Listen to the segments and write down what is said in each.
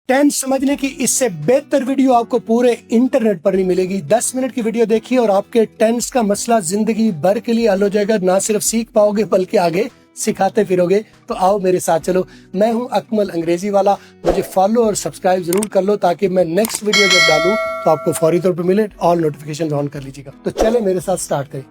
Tense समझने की इससे बेहतर वीडियो आपको पूरे इंटरनेट पर नहीं मिलेगी। 10 मिनट की वीडियो देखिए और आपके टेंस का मसला जिंदगी भर के लिए हल हो जाएगा। ना सिर्फ सीख पाओगे बल्कि आगे सिखाते फिरोगे। तो आओ मेरे साथ चलो। मैं हूं अकमल अंग्रेजी वाला। मुझे फॉलो और सब्सक्राइब जरूर कर लो ताकि मैं नेक्स्ट वीडियो जब डालूं तो आपको फौरी तौर पर मिले। ऑल नोटिफिकेशन ऑन कर लीजिएगा। तो चले मेरे साथ स्टार्ट करें।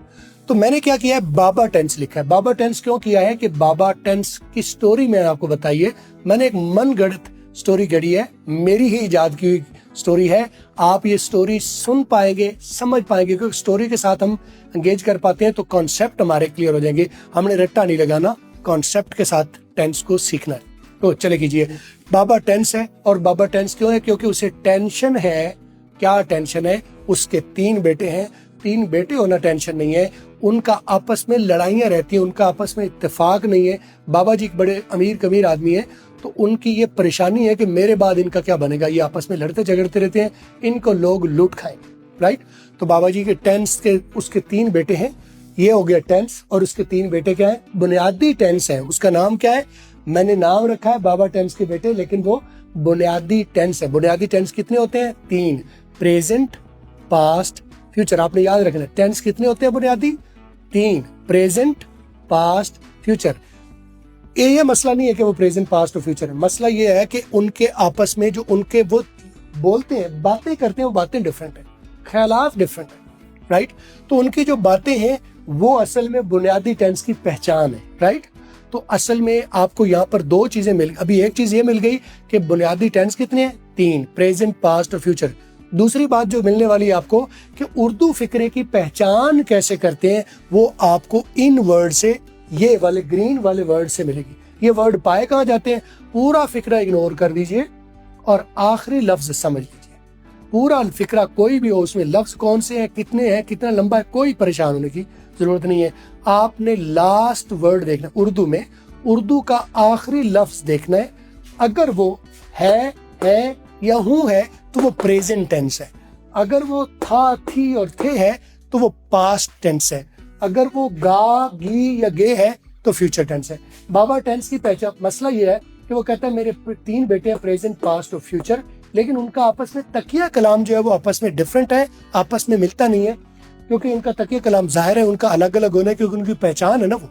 तो मैंने क्या किया है, बाबा टेंस लिखा है। बाबा टेंस क्यों किया है कि बाबा टेंस की स्टोरी मैंने आपको बताई है। मैंने एक मनगढ़ंत स्टोरी गढ़ी है, मेरी ही इजाद की स्टोरी है। आप ये स्टोरी सुन पाएंगे, समझ पाएंगे, क्योंकि स्टोरी के साथ हम एंगेज कर पाते हैं तो कॉन्सेप्ट हमारे क्लियर हो जाएंगे। हमने रट्टा नहीं लगाना, कॉन्सेप्ट के साथ टेंस को सीखना है। तो चले कीजिए। बाबा टेंस है। और बाबा टेंस क्यों है? क्योंकि उसे टेंशन है। क्या टेंशन है? उसके 3 बेटे हैं। 3 बेटे होना टेंशन नहीं है, उनका आपस में लड़ाइयां रहती हैं, उनका आपस में इत्तेफाक नहीं है। बाबा जी एक बड़े अमीर कमीर आदमी है, तो उनकी ये परेशानी है कि मेरे बाद इनका क्या बनेगा। ये आपस में लड़ते झगड़ते रहते हैं, इनको लोग लूट खाएंगे। राइट। तो बाबा जी के टेंस के उसके 3 बेटे हैं। ये हो गया टेंस। और उसके 3 बेटे क्या है? बुनियादी टेंस है। उसका नाम क्या है? मैंने नाम रखा है बाबा टेंस के बेटे, लेकिन वो बुनियादी टेंस है। बुनियादी टेंस कितने होते हैं? 3। Present, past, future. आपने याद रखना। टेंस कितने होते हैं बुनियादी? 3। Present, past, future. ये मसला नहीं है कि वो प्रेजेंट, पास्ट और फ्यूचर है। मसला ये है कि उनके आपस में जो उनके वो बोलते हैं, बातें करते हैं, वो बातें डिफरेंट है, ख्यालात डिफरेंट है। राइट। तो उनकी जो बातें हैं वो असल में बुनियादी टेंस की पहचान है। राइट। तो असल में आपको यहाँ पर 2 चीजें मिल गई। अभी एक चीज ये मिल गई कि बुनियादी टेंस कितने हैं? 3। प्रेजेंट, पास्ट और फ्यूचर। दूसरी बात जो मिलने वाली है आपको कि उर्दू फिक्रे की पहचान कैसे करते हैं, वो आपको इन वर्ड से, ये वाले ग्रीन वाले वर्ड से मिलेगी। ये वर्ड पाए कहाँ जाते हैं? पूरा फिक्रा इग्नोर कर दीजिए और आखिरी लफ्ज समझ लीजिए। पूरा फिक्रा कोई भी हो, उसमें लफ्ज कौन से हैं, कितने हैं, कितना लंबा है, कोई परेशान होने की जरूरत नहीं है। आपने लास्ट वर्ड देखना उर्दू में, उर्दू का आखिरी लफ्ज देखना है। अगर वो है या हूं है तो वो प्रेजेंट टेंस है। अगर वो था, थी और थे है तो वो पास्ट टेंस है। अगर वो गा, गी या गे है तो फ्यूचर टेंस है। बाबा टेंस की पहचान, मसला ये है कि वो कहता है मेरे 3 बेटे हैं, प्रेजेंट, पास्ट और फ्यूचर, लेकिन उनका आपस में तकिया कलाम जो है वो आपस में डिफरेंट है, आपस में मिलता नहीं है। क्योंकि इनका तकिया कलाम जाहिर है उनका अलग अलग होना है, क्योंकि उनकी पहचान है ना, वो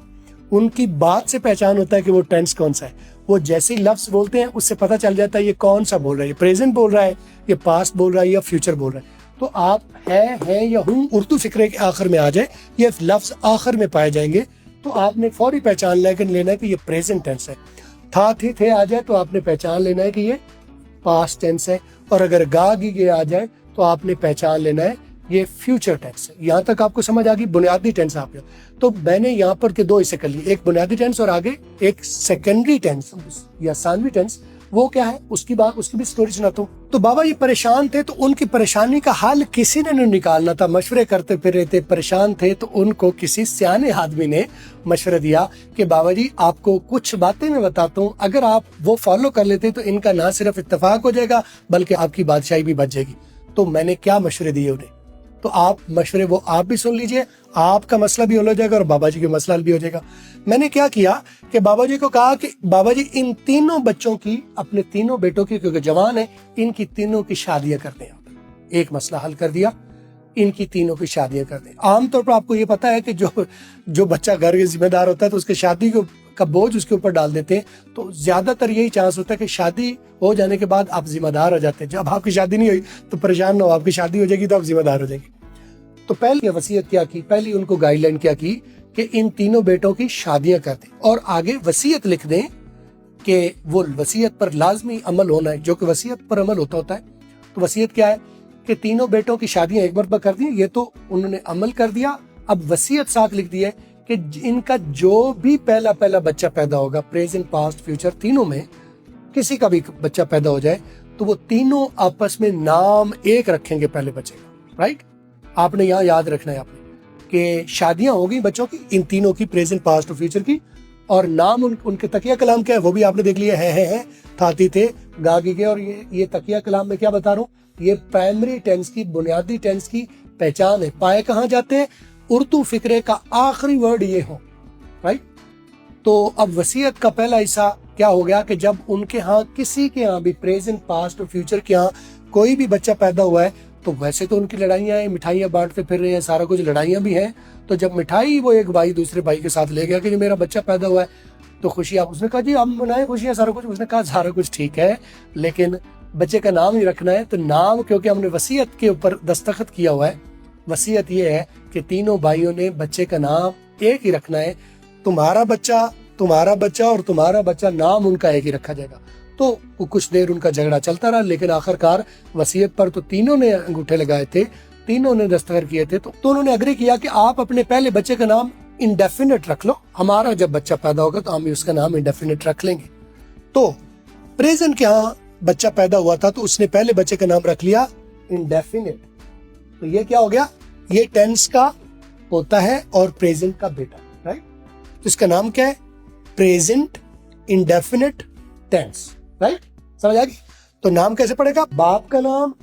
उनकी बात से पहचान होता है कि वो टेंस कौन सा है। वो जैसे ही लफ्ज बोलते हैं उससे पता चल जाता है ये कौन सा बोल रहा है, ये प्रेजेंट बोल रहा है, ये पास्ट बोल रहा है या फ्यूचर बोल रहा है। तो आप है या हूं उर्दू फिक्रे के आखिर में आ जाए, ये लफ्ज आखिर में पाए जाएंगे, तो आपने फौरी पहचान लेना है कि ये प्रेजेंट टेंस है। था, थी, थे आ जाए तो आपने पहचान लेना है कि ये पास्ट टेंस है। और अगर गा, गी, गे आ जाए तो आपने पहचान लेना है ये फ्यूचर टेंस है। यहाँ तक आपको समझ आ गई बुनियादी टेंस आपने। तो मैंने यहाँ पर के 2 हिस्से कर लिए, एक बुनियादी टेंस और आगे एक सेकेंडरी टेंस या सानवी टेंस। वो क्या है उसकी भी स्टोरी सुनाता हूँ। तो बाबा ये परेशान थे, तो उनकी परेशानी का हल किसी ने नहीं निकालना था। मशवरे करते फिर रहे थे, परेशान थे, तो उनको किसी सियाने आदमी ने मशवरा दिया कि बाबा जी आपको कुछ बातें मैं बताता हूँ, अगर आप वो फॉलो कर लेते तो इनका ना सिर्फ इत्तेफाक हो जाएगा बल्कि आपकी बादशाही भी बच जाएगी। तो मैंने क्या मशवरे दिए उन्हें, तो आप मशवरे वो आप भी सुन लीजिए, आपका मसला भी हल हो जाएगा और बाबा जी का मसला भी हो जाएगा। मैंने क्या किया कि बाबा जी को कहा कि बाबा जी इन 3 बच्चों की, अपने 3 बेटों की, क्योंकि जवान है, इनकी 3 की शादियां कर दें। एक मसला हल कर दिया, इनकी 3 की शादियां कर दें। आमतौर पर आपको ये पता है कि जो बच्चा घर के जिम्मेदार होता है तो उसके शादी का बोझ उसके ऊपर डाल देते हैं। तो ज्यादातर यही चांस होता है कि शादी हो जाने के बाद आप जिम्मेदार हो जाते हैं। जब आपकी शादी नहीं हुई तो परेशान ना हो, आपकी शादी हो जाएगी तो आप जिम्मेदार हो जाएंगे। तो पहले वसीयत क्या की, पहली उनको गाइडलाइन क्या की कि इन 3 बेटों की शादियां कर दें और आगे वसीयत लिख दें कि वो वसीयत पर लाजमी अमल होना है, जो कि वसीयत पर अमल होता है। तो वसीयत क्या है कि 3 बेटों की शादियां एक बार कर दी, ये तो उन्होंने अमल कर दिया। अब वसीयत साथ लिख दी है कि इनका जो भी पहला बच्चा पैदा होगा, प्रेजेंट, पास्ट, फ्यूचर, तीनों में किसी का भी बच्चा पैदा हो जाए तो वो 3 आपस में नाम एक रखेंगे पहले बच्चे का। राइट। आपने यहाँ याद रखना है आपने कि शादियां हो गई बच्चों की, इन 3 की, प्रेजेंट, पास्ट और फ्यूचर की, और नाम उनके तकिया कलाम क्या है वो भी आपने देख लिया है, था, थी, थे, गा, गी, गे। और ये तकिया कलाम में क्या बता रहा हूँ, ये प्राइमरी टेंस की, बुनियादी टेंस की पहचान है। पाए कहाँ जाते हैं? उर्दू फिक्रे का आखिरी वर्ड ये हो। राइट। तो अब वसीयत का पहला हिस्सा क्या हो गया कि जब उनके यहाँ किसी के यहाँ भी प्रेजेंट पास्ट और फ्यूचर के यहाँ कोई भी बच्चा पैदा हुआ है तो वैसे तो उनकी लड़ाइयाँ हैं, मिठाइयाँ बांटते फिर रहे हैं, सारा कुछ लड़ाइयाँ भी हैं। तो जब मिठाई वो एक भाई दूसरे भाई के साथ ले गया कि मेरा बच्चा पैदा हुआ है तो खुशियाँ, उसने कहा जी हम मनाए खुशियाँ सारा कुछ। उसने कहा सारा कुछ ठीक है लेकिन बच्चे का नाम ही रखना है। तो नाम क्योंकि हमने वसीयत के ऊपर दस्तखत किया हुआ है, वसीयत ये है कि तीनों भाइयों ने बच्चे का नाम एक ही रखना है। तुम्हारा बच्चा और तुम्हारा बच्चा, नाम उनका एक ही रखा जाएगा। तो वो कुछ देर उनका झगड़ा चलता रहा लेकिन आखिरकार वसीयत पर तो तीनों ने अंगूठे लगाए थे, तीनों ने दस्तखत किए थे। तो उन्होंने अग्री किया कि आप अपने पहले बच्चे का नाम इंडेफिनिट रख लो, हमारा जब बच्चा पैदा होगा तो हम उसका नाम इंडेफिनिट रख लेंगे। तो प्रेजेंट के यहाँ बच्चा पैदा हुआ था तो उसने पहले बच्चे का नाम रख लिया इंडेफिनिट। तो ये क्या हो गया, ये टेंस का पोता है और प्रेजेंट का बेटा, राइट। तो इसका नाम क्या है, प्रेजेंट इंडेफिनिट टेंस, राइट। समझ आ गई। तो नाम कैसे पड़ेगा, बाप का नाम,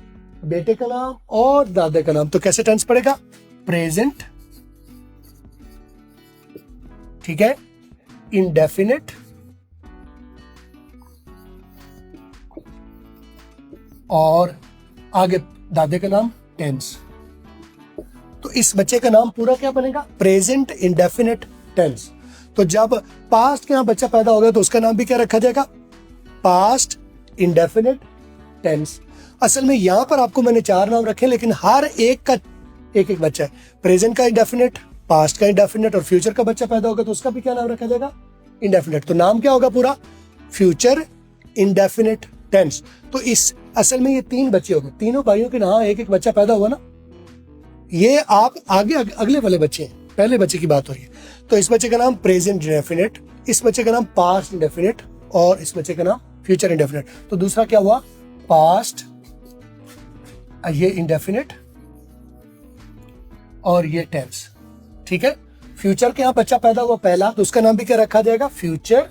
बेटे का नाम और दादे का नाम। तो कैसे टेंस पड़ेगा, प्रेजेंट, ठीक है, इंडेफिनिट और आगे दादे का नाम टेंस। तो इस बच्चे का नाम पूरा क्या बनेगा, प्रेजेंट इंडेफिनिट टेंस। तो जब पास्ट के यहाँ बच्चा पैदा होगा तो उसका नाम भी क्या रखा जाएगा, पास्ट इंडेफिनिट टेंस। असल में यहाँ पर आपको मैंने 4 नाम रखे लेकिन हर एक का एक एक बच्चा है। प्रेजेंट का इंडेफिनिट, पास्ट का इंडेफिनिट और फ्यूचर का बच्चा पैदा होगा तो उसका भी क्या नाम रखा जाएगा, इंडेफिनिट। तो नाम क्या होगा पूरा, फ्यूचर इंडेफिनिट टेंस। तो इस असल में ये 3 बच्चे हो गए, तीनों भाइयों के यहाँ एक एक बच्चा पैदा हुआ ना। ये आप आगे अगले वाले बच्चे हैं, पहले बच्चे की बात हो रही है। तो इस बच्चे का नाम प्रेजेंट इंडेफिनिट, इस बच्चे का नाम पास्ट इंडेफिनिट और इस बच्चे का नाम फ्यूचर इंडेफिनिट। तो दूसरा क्या हुआ, पास्ट, ये इंडेफिनिट और ये टेंस, ठीक है। फ्यूचर के यहाँ बच्चा पैदा हुआ पहला तो उसका नाम भी क्या रखा जाएगा, फ्यूचर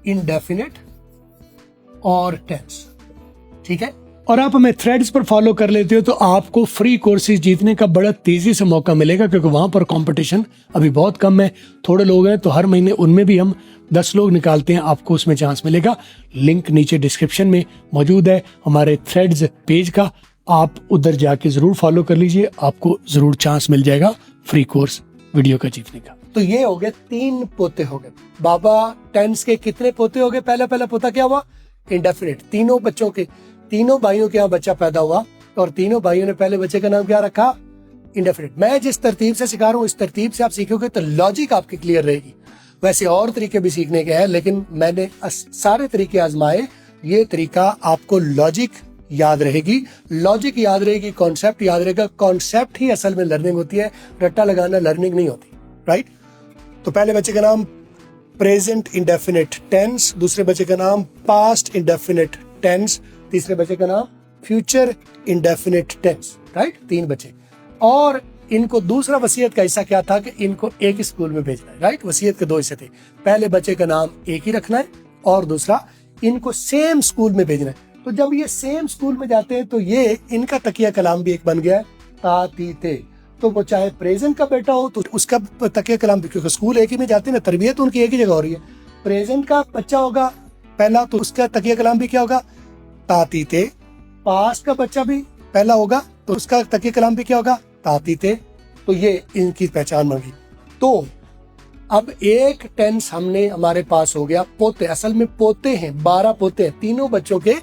इंडेफिनिट और टेंस, ठीक है। और आप हमें थ्रेड्स पर फॉलो कर लेते हो तो आपको फ्री कोर्सेज जीतने का बड़ा तेजी से मौका मिलेगा क्योंकि वहां पर कंपटीशन अभी बहुत कम है, थोड़े लोग हैं। तो हर महीने उनमें भी हम 10 लोग निकालते हैं, आपको उसमें चांस मिलेगा। लिंक नीचे डिस्क्रिप्शन में मौजूद है हमारे थ्रेड्स पेज का, आप उधर जाके जरूर फॉलो कर लीजिए, आपको जरूर चांस मिल जाएगा फ्री कोर्स वीडियो का जीतने का। तो ये हो गए 3 पोते हो गए। बाबा टेंस के कितने पोते हो गए, पहला पोता क्या हुआ, इंडेफिनिट। तीनों बच्चों के, तीनों भाइयों के यहाँ बच्चा पैदा हुआ और तीनों भाइयों ने पहले बच्चे का नाम क्या रखा, इंडेफिनिट। मैं जिस तरतीब से सिखा रहा हूँ इस तरतीब से आप सीखोगे तो लॉजिक आपकी क्लियर रहेगी। वैसे और तरीके भी सीखने के हैं लेकिन मैंने सारे तरीके आजमाए, ये तरीका आपको लॉजिक याद रहेगी, लॉजिक याद रहेगी, कॉन्सेप्ट याद रहेगा। कॉन्सेप्ट ही असल में लर्निंग होती है, रट्टा लगाना लर्निंग नहीं होती, राइट। तो पहले बच्चे का नाम प्रेजेंट इंडेफिनिट टेंस, दूसरे बच्चे का नाम पास्ट इंडेफिनिट टेंस, तीसरे बच्चे का नाम फ्यूचर इंडेफिनिट टेंस, राइट। 3 बच्चे। और इनको दूसरा वसीयत का हिस्सा क्या था कि इनको एक ही स्कूल में भेजना है, राइट। वसीयत के 2 हिस्से थे, पहले बच्चे का नाम एक ही रखना है और दूसरा इनको सेम स्कूल में भेजना है। तो जब ये सेम स्कूल में जाते हैं तो ये इनका तकिया कलाम भी एक बन गया है, ता ती ते। तो वो चाहे प्रेजेंट का बेटा हो तो उसका तकिया कलाम भी, क्योंकि स्कूल एक ही में जाते हैं ना, तरबियत उनकी एक ही जगह हो रही है। प्रेजेंट का बच्चा होगा पहला तो उसका तकिया कलाम भी क्या होगा, ताती ते। पास्ट का बच्चा भी पहला होगा तो उसका तकिया कलाम भी क्या होगा, ताती ते। तो ये इनकी पहचान बन गई। तो अब एक टेंस हमने हमारे पास हो गया। पोते, असल में पोते हैं, 12 पोते हैं तीनों बच्चों के।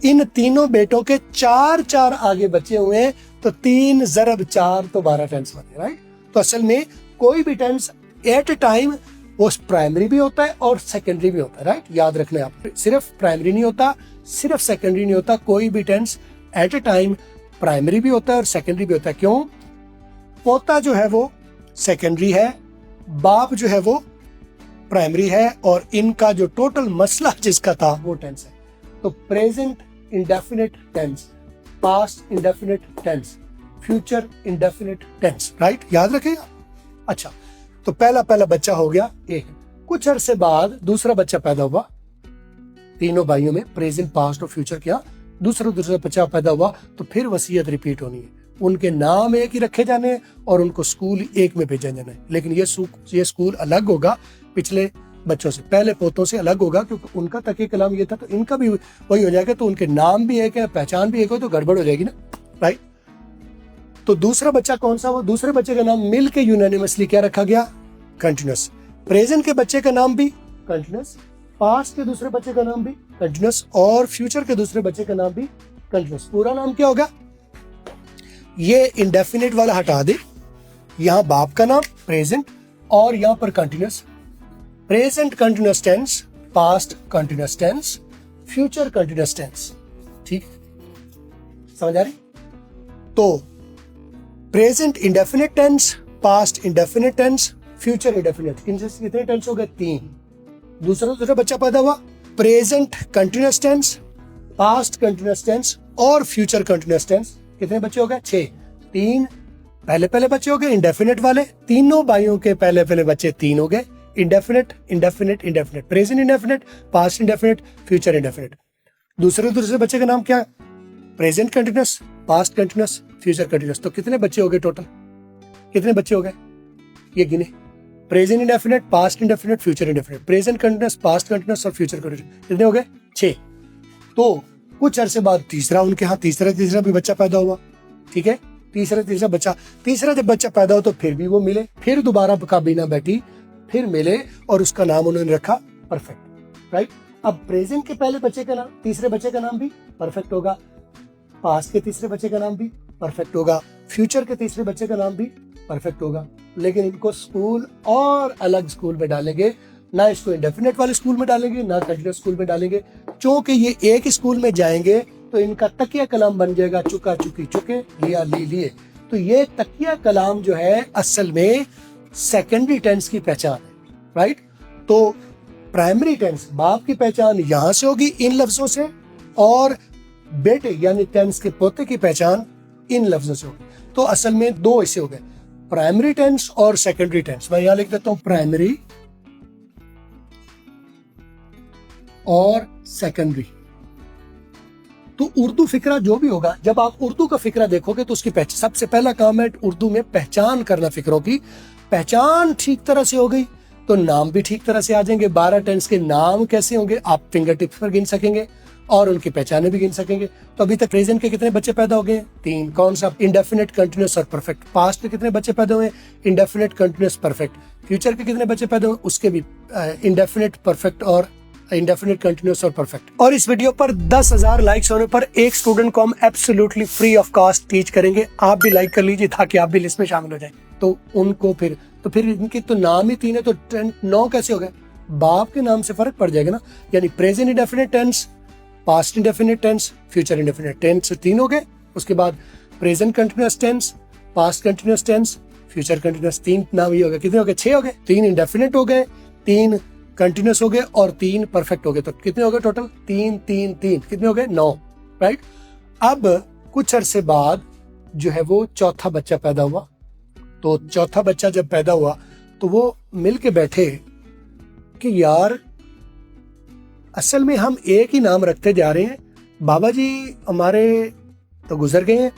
इन तीनों बेटों के 4 आगे बचे हुए हैं तो 3 × 4 तो 12 टेंस बने, राइट। तो असल में कोई भी टेंस एट ए टाइम वो प्राइमरी भी होता है और सेकेंडरी भी होता है, राइट। याद रखना है आप, सिर्फ प्राइमरी नहीं होता, सिर्फ सेकेंडरी नहीं होता, कोई भी tense at a time primary भी होता है और सेकेंडरी भी होता है। क्यों, पोता जो है वो सेकेंडरी है, बाप जो है वो प्राइमरी है और इनका जो टोटल मसला जिसका था वो टेंस है। तो present indefinite tense, past indefinite tense, future indefinite tense, right. याद रखिएगा। अच्छा, तो पहला बच्चा हो गया एक। कुछ अरसे बाद दूसरा बच्चा पैदा हुआ, तीनों भाइयों में प्रेजेंट पास्ट और फ्यूचर किया, दूसरा बच्चा पैदा हुआ तो फिर वसीयत रिपीट होनी है। उनके नाम एक ही रखे जाने हैं और उनको स्कूल एक में भेजा जाना है। लेकिन ये स्कूल अलग होगा पिछले बच्चों से, पहले पोतों से अलग होगा, क्योंकि उनका तकिए कलाम ये था, तो इनका भी वही हो जाएगा। तो उनके नाम भी एक है, पहचान भी एक हो, तो गड़बड़ हो जाएगी ना, राइट। तो दूसरा बच्चा कौन सा हुआ? दूसरे बच्चे का नाम मिल के यूनानिमसली क्या रखा गया? कंटिन्यूस। प्रेजेंट के बच्चे का नाम भी कंटिन्यूस, पास्ट के दूसरे बच्चे का नाम भी कंटिन्यूस और फ्यूचर के दूसरे बच्चे का नाम भी कंटिन्यूस। पूरा नाम क्या होगा? ये इंडेफिनिट वाला हटा दे, यहां बाप का नाम प्रेजेंट और यहां पर continuous. Present continuous tense, past continuous tense, future continuous tense. ठीक, समझ आ रही? तो present indefinite tense, past indefinite tense, future indefinite, इनसे कितने टेंस हो गए? 3। दूसरा बच्चा पैदा हुआ, present continuous tense, past continuous tense और फ्यूचर कंटिन्यूस टेंस। कितने बच्चे हो गए? 6। 3 पहले बच्चे हो गए इंडेफिनिट वाले, तीनों भाइयों के पहले बच्चे 3 हो गए। Indefinite indefinite indefinite, present indefinite, past indefinite, future indefinite. दूसरे बच्चे का नाम क्या? Present continuous, past continuous, future continuous. तो कितने बच्चे हो गए टोटल? कितने बच्चे हो गए ये गिने? Present indefinite, past indefinite, future indefinite, present continuous, past continuous और फ्यूचर कंटिन्यूस। कितने हो गए? 6। तो कुछ अरसे बाद तीसरा उनके यहाँ तीसरा भी बच्चा पैदा हुआ। ठीक है, तीसरा बच्चा, तीसरा जब बच्चा पैदा हो तो फिर भी वो मिले, फिर दोबारा काबीना बैठी, फिर मिले और उसका नाम उन्होंने रखा परफेक्ट, राइट। अब प्रेजेंट के पहले बच्चे का नाम, तीसरे बच्चे का नाम भी परफेक्ट होगा, पास्ट के तीसरे बच्चे का नाम भी परफेक्ट होगा, फ्यूचर के तीसरे बच्चे का नाम भी परफेक्ट होगा। लेकिन इनको स्कूल और अलग स्कूल में डालेंगे, ना इसको इंडेफिनिट वाले स्कूल में डालेंगे, ना कंटिन्यूस स्कूल में डालेंगे। क्योंकि ये एक स्कूल में जाएंगे तो इनका तकिया कलाम बन जाएगा चुका चुकी चुके, लिया ली लिए। तो ये तकिया कलाम जो है असल में सेकेंडरी टेंस की पहचान है, राइट। तो प्राइमरी टेंस, बाप की पहचान यहां से होगी इन लफ्जों से, और बेटे यानी टेंस के पोते की पहचान इन लफ्जों से होगी। तो असल में 2 ऐसे हो गए, प्राइमरी टेंस और सेकेंडरी टेंस। मैं यहां लिख देता हूं प्राइमरी और सेकेंडरी। तो उर्दू फिक्रा जो भी होगा, जब आप उर्दू का फिक्रा देखोगे तो उसकी सबसे पहला काम है उर्दू में पहचान करना। फिक्रों की पहचान ठीक तरह से हो गई तो नाम भी ठीक तरह से आ जाएंगे। 12 टेंस के नाम कैसे होंगे आप फिंगर टिप्स पर गिन सकेंगे और उनकी पहचाने भी गिन सकेंगे। तो अभी तक प्रेजेंट के कितने बच्चे पैदा हो गए? 3। कौन सा? इंडेफिनिट, कंटिन्यूस और परफेक्ट। पास्ट के कितने बच्चे पैदा हुए? Indefinite, continuous, perfect. फ्यूचर के कितने बच्चे पैदा हुए? उसके भी इंडेफिनिट, परफेक्ट और इंडेफिनिट, कंटिन्यूस और परफेक्ट। और इस वीडियो पर 10,000 लाइक्स होने पर एक स्टूडेंट को हम absolutely free of cost teach करेंगे। आप भी लाइक कर लीजिए ताकि आप भी लिस्ट में शामिल हो जाए। तो उनको फिर इनके तो नाम ही 3 है, तो 9 कैसे हो गए? बाप के नाम से फर्क पड़ जाएगा ना। यानी present indefinite tense, past indefinite tense, future indefinite tense 3 हो गए। उसके बाद present continuous tense, past continuous tense, future continuous 3 नाम ही हो गए। कितने हो गए? 6 हो गए। 3 इंडेफिनिट हो गए, 3 कंटिन्यूअस हो गए और 3 परफेक्ट हो गए। तो कितने हो गए टोटल? 3 3 3 कितने हो गए? 9, राइट। अब कुछ अरसे बाद जो है वो चौथा बच्चा पैदा हुआ। तो चौथा बच्चा जब पैदा हुआ तो वो मिल के बैठे कि यार असल में हम एक ही नाम रखते जा रहे हैं। बाबा जी हमारे तो गुजर गए हैं,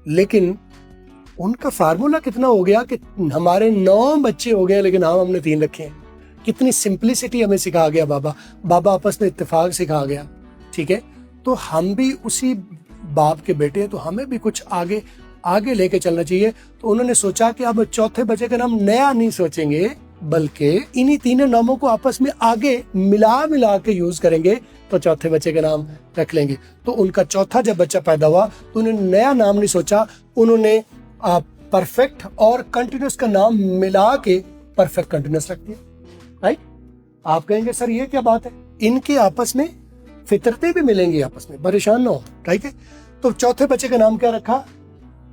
लेकिन उनका फार्मूला कितना हो गया कि हमारे 9 बच्चे हो गए लेकिन हमने 3 रखे हैं। कितनी सिंप्लिसिटी हमें सिखा गया बाबा आपस में इत्तेफाक सिखा गया। ठीक है, तो हम भी उसी बाप के बेटे हैं, तो हमें भी कुछ आगे लेके चलना चाहिए। तो उन्होंने सोचा कि अब चौथे बच्चे का नाम नया नहीं सोचेंगे, बल्कि इन्हीं 3 नामों को आपस में आगे मिला के यूज करेंगे, तो चौथे बच्चे का नाम रख लेंगे। तो उनका चौथा जब बच्चा पैदा हुआ तो उन्होंने नया नाम नहीं सोचा, उन्होंने परफेक्ट और कंटिन्यूस का नाम मिला के परफेक्ट कंटिन्यूस रख दिया, राइट। आप कहेंगे सर ये क्या बात है, इनके आपस में फितरतें भी मिलेंगी, आपस में परेशान ना हो, ठीक है। तो चौथे बच्चे का नाम क्या रखा?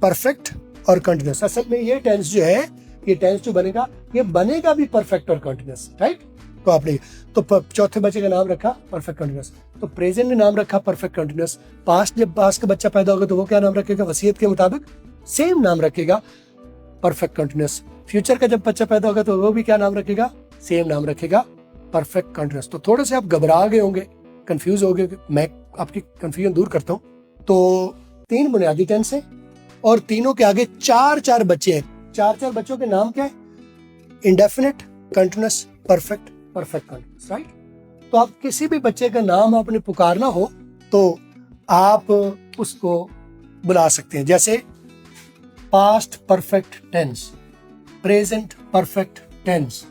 परफेक्ट और कंटिन्यूस। असल में ये टेंस जो है, ये टेंस जो बनेगा, ये बनेगा भी परफेक्ट और कंटिन्यूस, राइट। तो आपने तो चौथे बच्चे का नाम रखा परफेक्ट कंटिन्यूस। तो प्रेजेंट ने नाम रखा परफेक्ट कंटिन्यूस। पास्ट, जब पास्ट का बच्चा पैदा होगा तो वो क्या नाम रखेगा? वसीयत के मुताबिक सेम नाम रखेगा, परफेक्ट कंटिन्यूस। फ्यूचर का जब बच्चा पैदा होगा तो वो भी क्या नाम रखेगा? सेम नाम रखेगा, परफेक्ट कंटिन्यूस। तो थोड़े से आप घबरा गए होंगे, कंफ्यूज हो गए, मैं आपकी कंफ्यूजन दूर करता हूँ। तो 3 बुनियादी टेंस है, और तीनों के आगे 4 बच्चे हैं। 4 बच्चों के नाम क्या है? Indefinite, continuous, perfect, perfect continuous, right. तो आप किसी भी बच्चे का नाम आपने पुकारना हो तो आप उसको बुला सकते हैं, जैसे past perfect tense, present perfect tense,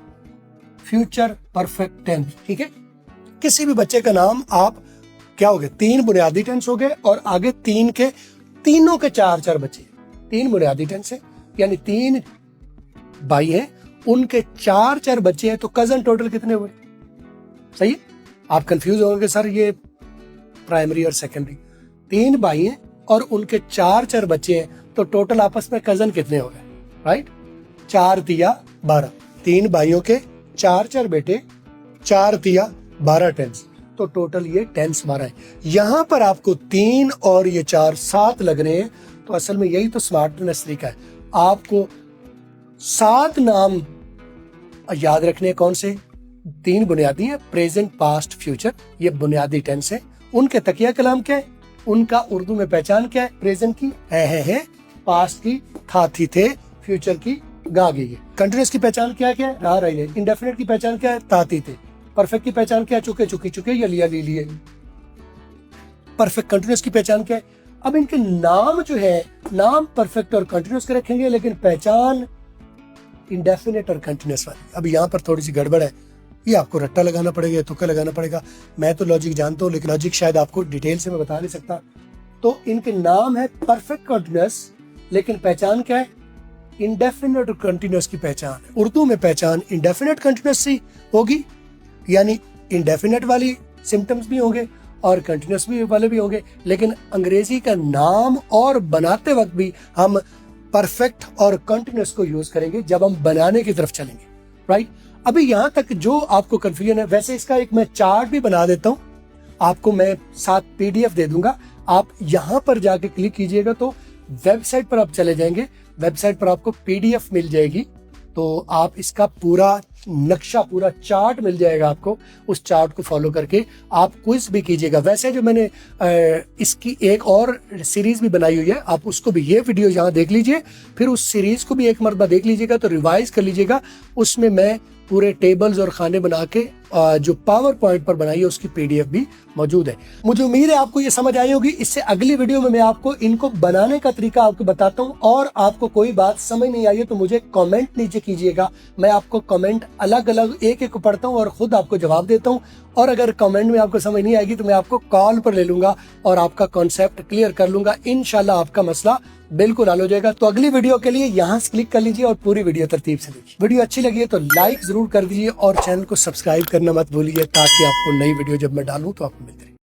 future perfect tense, ठीक है। किसी भी बच्चे का नाम आप क्या हो गए, 3 बुनियादी टेंस हो गए और आगे तीनों के 4 बच्चे, 3 बुनियादी टेंस है, यानी 3 भाई हैं, उनके 4 बच्चे हैं, तो कजन टोटल कितने हुए? सही है। आप कंफ्यूज होंगे सर ये प्राइमरी और सेकेंडरी, 3 भाई हैं और उनके 4 बच्चे हैं, तो टोटल आपस में कजन कितने हो गए, राइट। 4 तिया 12, 3 भाइयों के 4 बेटे, 4 तिया 12 टेंस, तो टोटल ये टेंस 12 है। यहां पर आपको 3 और ये 4 7 लग रहे हैं, तो असल में यही तो स्मार्टनेस तरीका है। आपको 7 नाम याद रखने, कौन से? 3 बुनियादी है, प्रेजेंट, पास्ट, फ्यूचर, ये बुनियादी टेंस है। उनके तकिया कलाम क्या है? उनका उर्दू में पहचान क्या है? प्रेजेंट की है, पास्ट की था थी थे, फ्यूचर की गा गई है। कंटिन्यूअस की पहचान क्या है? रहा रही है। इंडेफिनिट की पहचान क्या है? था थी थे। परफेक्ट की पहचान क्या है? चुके चुकी चुके या लिया ली लिए। परफेक्ट कंटिन्यूअस की पहचान क्या है? अब इनके नाम जो है, नाम परफेक्ट और कंटिन्यूअस के रखेंगे, लेकिन पहचान इंडेफिनिट और कंटिन्यूअस वाली। अब यहाँ पर थोड़ी सी गड़बड़ है, ये आपको रट्टा लगाना पड़ेगा, तुक्का लगाना पड़ेगा। मैं तो लॉजिक जानता हूँ, लेकिन लॉजिक शायद आपको डिटेल से मैं बता नहीं सकता। तो इनके नाम है परफेक्ट कंटिन्यूअस, लेकिन पहचान क्या है? इंडेफिनिट और कंटिन्यूअस की पहचान है। उर्दू में पहचान इंडेफिनिट कंटिन्यूअस से होगी, यानी इंडेफिनिट वाली सिम्टम्स भी होंगे और कंटिन्यूअस भी वाले भी होंगे, लेकिन अंग्रेजी का नाम और बनाते वक्त भी हम परफेक्ट और कंटिन्यूअस को यूज करेंगे जब हम बनाने की तरफ चलेंगे, राइट। अभी यहाँ तक जो आपको कंफ्यूजन है, वैसे इसका एक मैं चार्ट भी बना देता हूँ, आपको मैं साथ PDF दे दूंगा। आप यहाँ पर जाके क्लिक कीजिएगा तो वेबसाइट पर आप चले जाएंगे, वेबसाइट पर आपको PDF मिल जाएगी, तो आप इसका पूरा नक्शा, पूरा चार्ट मिल जाएगा आपको। उस चार्ट को फॉलो करके आप क्विज भी कीजिएगा। वैसे जो मैंने इसकी एक और सीरीज भी बनाई हुई है, आप उसको भी, ये वीडियो यहाँ देख लीजिए, फिर उस सीरीज को भी एक मरतबा देख लीजिएगा, तो रिवाइज कर लीजिएगा। उसमें मैं पूरे टेबल्स और खाने बना के जो पावर पॉइंट पर बनाई है उसकी PDF भी मौजूद है। मुझे उम्मीद है आपको ये समझ आई होगी। इससे अगली वीडियो में मैं आपको इनको बनाने का तरीका आपको बताता हूँ, और आपको कोई बात समझ नहीं आई है तो मुझे कमेंट नीचे कीजिएगा। मैं आपको कमेंट अलग अलग एक एक पढ़ता हूँ और खुद आपको जवाब देता हूँ। और अगर कमेंट में आपको समझ नहीं आएगी तो मैं आपको कॉल पर ले लूंगा और आपका कॉन्सेप्ट क्लियर कर लूंगा। इंशाल्लाह आपका मसला बिल्कुल हल हो जाएगा। तो अगली वीडियो के लिए यहाँ से क्लिक कर लीजिए और पूरी वीडियो तरतीब से देखिए। वीडियो अच्छी लगी है तो लाइक जरूर कर दीजिए और चैनल को सब्सक्राइब करना मत भूलिए, ताकि आपको नई वीडियो जब मैं डालूं तो आपको मिलती रहे।